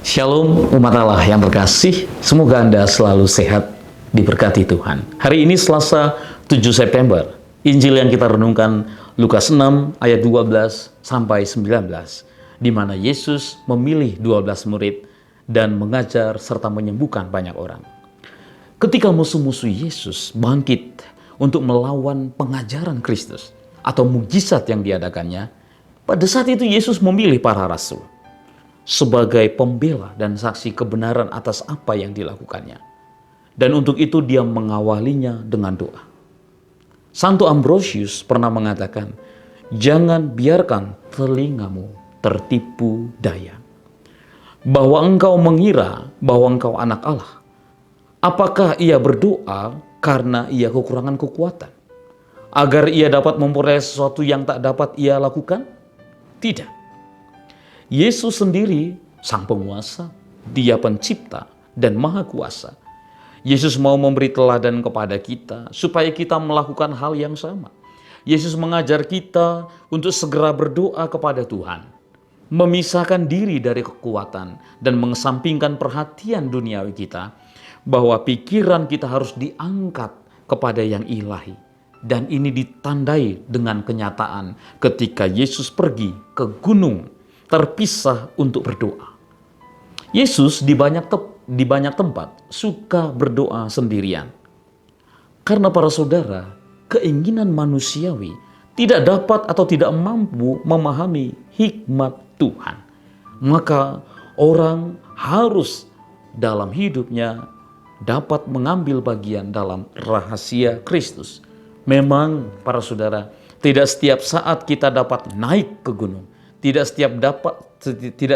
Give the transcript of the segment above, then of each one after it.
Shalom umat Allah yang terkasih, semoga Anda selalu sehat, diberkati Tuhan. Hari ini Selasa 7 September, Injil yang kita renungkan Lukas 6 ayat 12 sampai 19, di mana Yesus memilih 12 murid dan mengajar serta menyembuhkan banyak orang. Ketika musuh-musuh Yesus bangkit untuk melawan pengajaran Kristus atau mukjizat yang diadakannya, pada saat itu Yesus memilih para rasul sebagai pembela dan saksi kebenaran atas apa yang dilakukannya. Dan untuk itu dia mengawalinya dengan doa. Santo Ambrosius pernah mengatakan, jangan biarkan telingamu tertipu daya, bahwa engkau mengira bahwa engkau anak Allah. Apakah ia berdoa karena ia kekurangan kekuatan, agar ia dapat memperoleh sesuatu yang tak dapat ia lakukan? Tidak. Yesus sendiri sang penguasa, dia pencipta dan maha kuasa. Yesus mau memberi teladan kepada kita supaya kita melakukan hal yang sama. Yesus mengajar kita untuk segera berdoa kepada Tuhan, memisahkan diri dari kekuatan dan mengesampingkan perhatian duniawi kita, bahwa pikiran kita harus diangkat kepada yang ilahi. Dan ini ditandai dengan kenyataan ketika Yesus pergi ke gunung terpisah untuk berdoa. Yesus di banyak tempat suka berdoa sendirian. Karena para saudara, keinginan manusiawi tidak dapat atau tidak mampu memahami hikmat Tuhan. Maka orang harus dalam hidupnya dapat mengambil bagian dalam rahasia Kristus. Memang para saudara, tidak setiap saat kita dapat naik ke gunung. Tidak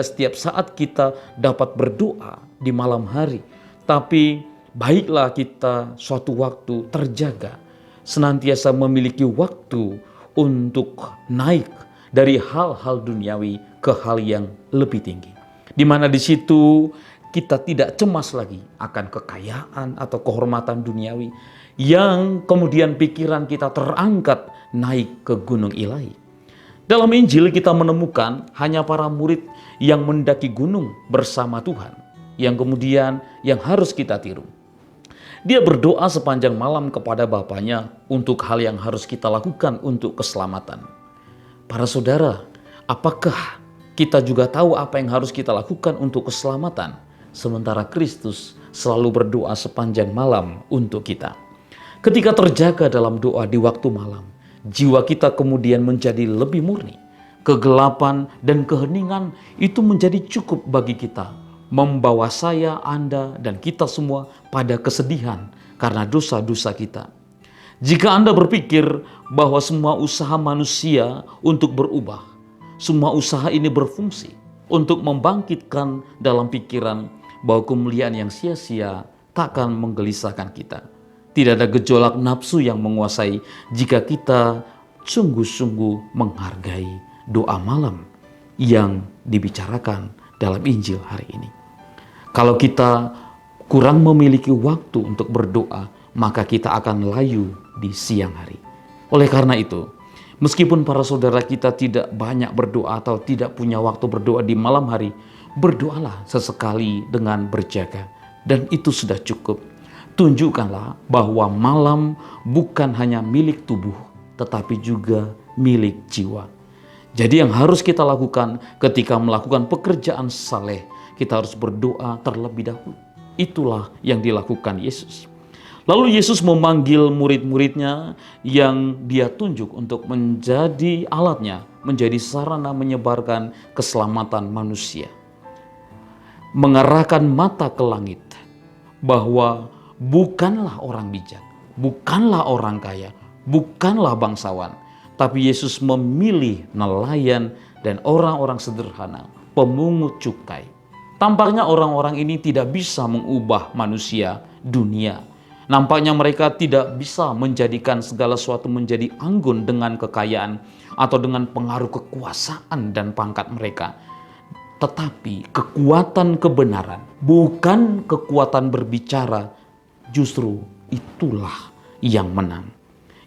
setiap saat kita dapat berdoa di malam hari. Tapi baiklah kita suatu waktu terjaga, senantiasa memiliki waktu untuk naik dari hal-hal duniawi ke hal yang lebih tinggi. Di mana di situ kita tidak cemas lagi akan kekayaan atau kehormatan duniawi yang kemudian pikiran kita terangkat naik ke gunung ilahi. Dalam Injil kita menemukan hanya para murid yang mendaki gunung bersama Tuhan, yang kemudian yang harus kita tiru. Dia berdoa sepanjang malam kepada Bapanya untuk hal yang harus kita lakukan untuk keselamatan. Para saudara, apakah kita juga tahu apa yang harus kita lakukan untuk keselamatan, sementara Kristus selalu berdoa sepanjang malam untuk kita? Ketika terjaga dalam doa di waktu malam, jiwa kita kemudian menjadi lebih murni. Kegelapan dan keheningan itu menjadi cukup bagi kita, membawa saya, Anda, dan kita semua pada kesedihan karena dosa-dosa kita. Jika Anda berpikir bahwa semua usaha manusia untuk berubah, semua usaha ini berfungsi untuk membangkitkan dalam pikiran bahwa kemuliaan yang sia-sia takkan menggelisahkan kita. Tidak ada gejolak nafsu yang menguasai jika kita sungguh-sungguh menghargai doa malam yang dibicarakan dalam Injil hari ini. Kalau kita kurang memiliki waktu untuk berdoa, maka kita akan layu di siang hari. Oleh karena itu, meskipun para saudara kita tidak banyak berdoa atau tidak punya waktu berdoa di malam hari, berdoalah sesekali dengan berjaga. Dan itu sudah cukup. Tunjukkanlah bahwa malam bukan hanya milik tubuh, tetapi juga milik jiwa. Jadi yang harus kita lakukan ketika melakukan pekerjaan saleh, kita harus berdoa terlebih dahulu. Itulah yang dilakukan Yesus. Lalu Yesus memanggil murid-muridnya yang dia tunjuk untuk menjadi alatnya, menjadi sarana menyebarkan keselamatan manusia. Mengarahkan mata ke langit, bahwa bukanlah orang bijak, bukanlah orang kaya, bukanlah bangsawan, Tapi Yesus memilih nelayan dan orang-orang sederhana, pemungut cukai. Tampaknya orang-orang ini tidak bisa mengubah manusia dunia. Nampaknya mereka tidak bisa menjadikan segala sesuatu menjadi anggun dengan kekayaan atau dengan pengaruh kekuasaan dan pangkat mereka. Tetapi kekuatan kebenaran, bukan kekuatan berbicara, justru itulah yang menang.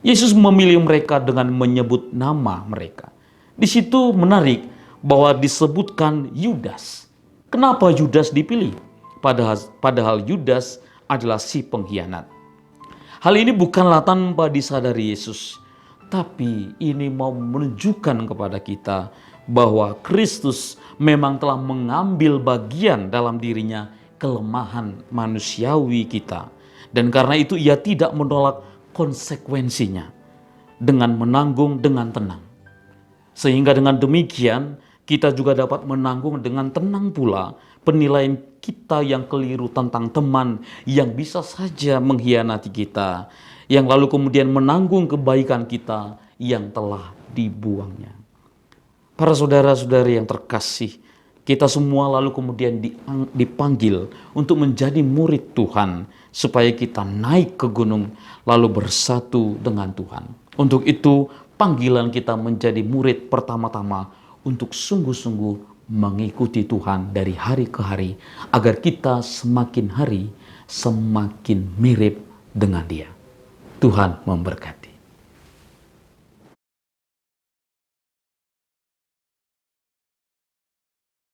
Yesus memilih mereka dengan menyebut nama mereka. Di situ menarik bahwa disebutkan Yudas. Kenapa Yudas dipilih? Padahal Yudas adalah si pengkhianat. Hal ini bukanlah tanpa disadari Yesus, tapi ini mau menunjukkan kepada kita bahwa Kristus memang telah mengambil bagian dalam dirinya kelemahan manusiawi kita. Dan karena itu ia tidak menolak konsekuensinya dengan menanggung dengan tenang. Sehingga dengan demikian kita juga dapat menanggung dengan tenang pula penilaian kita yang keliru tentang teman yang bisa saja mengkhianati kita, yang lalu kemudian menanggung kebaikan kita yang telah dibuangnya. Para saudara-saudari yang terkasih, kita semua lalu kemudian dipanggil untuk menjadi murid Tuhan, supaya kita naik ke gunung lalu bersatu dengan Tuhan. Untuk itu panggilan kita menjadi murid pertama-tama untuk sungguh-sungguh mengikuti Tuhan dari hari ke hari, agar kita semakin hari semakin mirip dengan Dia. Tuhan memberkati.